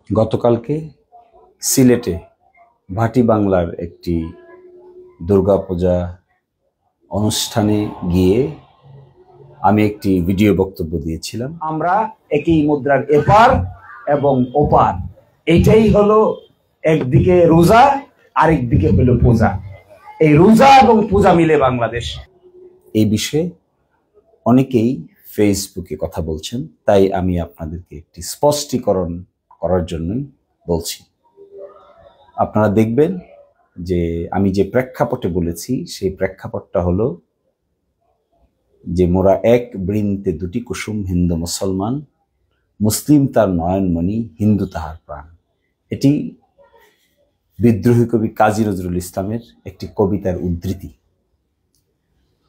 গতকালকে সিলেটে ভাটি বাংলার একটি দুর্গাপূজা অনুষ্ঠানে গিয়ে আমি একটি ভিডিও বক্তব্য দিয়েছিলাম। আমরা একই মুদ্রার এপার এবং ওপার, এইটাই হলো একদিকে রোজা আরেকদিকে হলো পূজা। এই রোজা এবং পূজা মিলে বাংলাদেশ। এই বিষয়ে অনেকেই ফেসবুকে কথা বলছেন, তাই আমি আপনাদেরকে একটি স্পষ্টীকরণ করার জন্যই বলছি। আপনারা দেখবেন যে আমি যে প্রেক্ষাপটে বলেছি সেই প্রেক্ষাপটটা হলো যে মোরা এক বৃন্তে দুটি কুসুম, হিন্দু মুসলমান, মুসলিম তার নয়নমণি, হিন্দু তাহার প্রাণ। এটি বিদ্রোহী কবি কাজী নজরুল ইসলামের একটি কবিতার উদ্ধৃতি।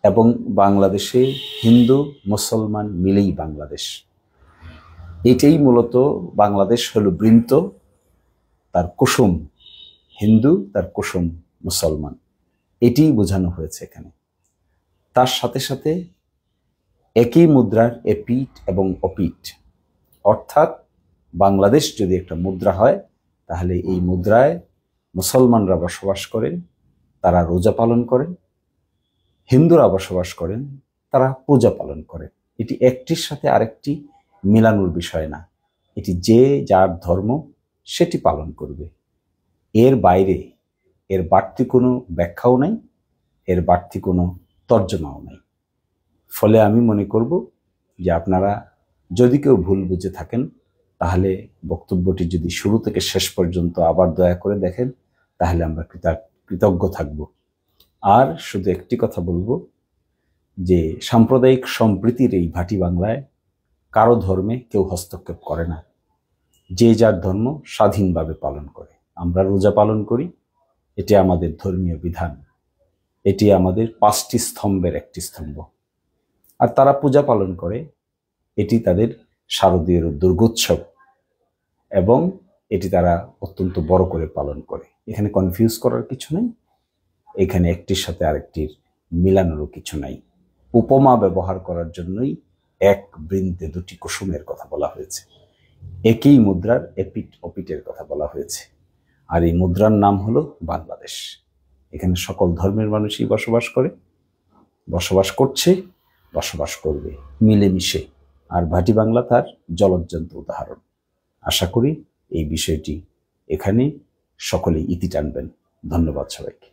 এবং বাংলাদেশে হিন্দু মুসলমান মিলেই বাংলাদেশ। এটাই মূলত বাংলাদেশ হলো বৃন্ত, তার কুসুম হিন্দু, তার কুসুম মুসলমান, এটি বোঝানো হয়েছে এখানে। তার সাথে সাথে একই মুদ্রার এপিঠ এবং অপিঠ, অর্থাৎ বাংলাদেশ যদি একটা মুদ্রা হয় তাহলে এই মুদ্রায় মুসলমানরা বসবাস করেন, তারা রোজা পালন করেন, হিন্দুরা বসবাস করেন, তারা পূজা পালন করেন। এটি একটির সাথে আরেকটি মেলানোর বিষয় না, এটি যে যার ধর্ম সেটি পালন করবে। এর বাইরে এর বাড়তি কোনো ব্যাখ্যাও নাই, এর বাড়তি কোনো তর্জমাও নাই। ফলে আমি মনে করব যে আপনারা যদি কেউ ভুল বুঝে থাকেন তাহলে বক্তব্যটি যদি শুরু থেকে শেষ পর্যন্ত আবার দয়া করে দেখেন তাহলে আমরা কৃতজ্ঞ থাকব। আর শুধু একটি কথা বলবো যে সাম্প্রদায়িক সম্প্রীতির এই ভাটি বাংলায় কারো ধর্মে কেউ হস্তক্ষেপ করে না, যে যার ধর্ম স্বাধীনভাবে পালন করে। আমরা রোজা পালন করি, এটি আমাদের ধর্মীয় বিধান, এটি আমাদের 5টি স্তম্ভের একটি স্তম্ভ। আর তারা পূজা পালন করে, এটি তাদের শারদীয় দুর্গোৎসব এবং এটি তারা অত্যন্ত বড় করে পালন করে। এখানে কনফিউজ করার কিছু নেই, এখানে একটির সাথে আরেকটির মিলানোরও কিছু নাই। উপমা ব্যবহার করার জন্যই এক বৃন্তে দুটি কুসুমের কথা বলা হয়েছে, একই মুদ্রার এপিঠ ওপিঠের কথা বলা হয়েছে। আর এই মুদ্রার নাম হলো বাংলাদেশ। এখানে সকল ধর্মের মানুষই বসবাস করে, বসবাস করছে, বসবাস করবে মিলেমিশে। আর ভাটি বাংলা তার জ্বলজ্জন্ত উদাহরণ। আশা করি এই বিষয়টি এখানে সকলেই ইতি টানবেন। ধন্যবাদ সবাইকে।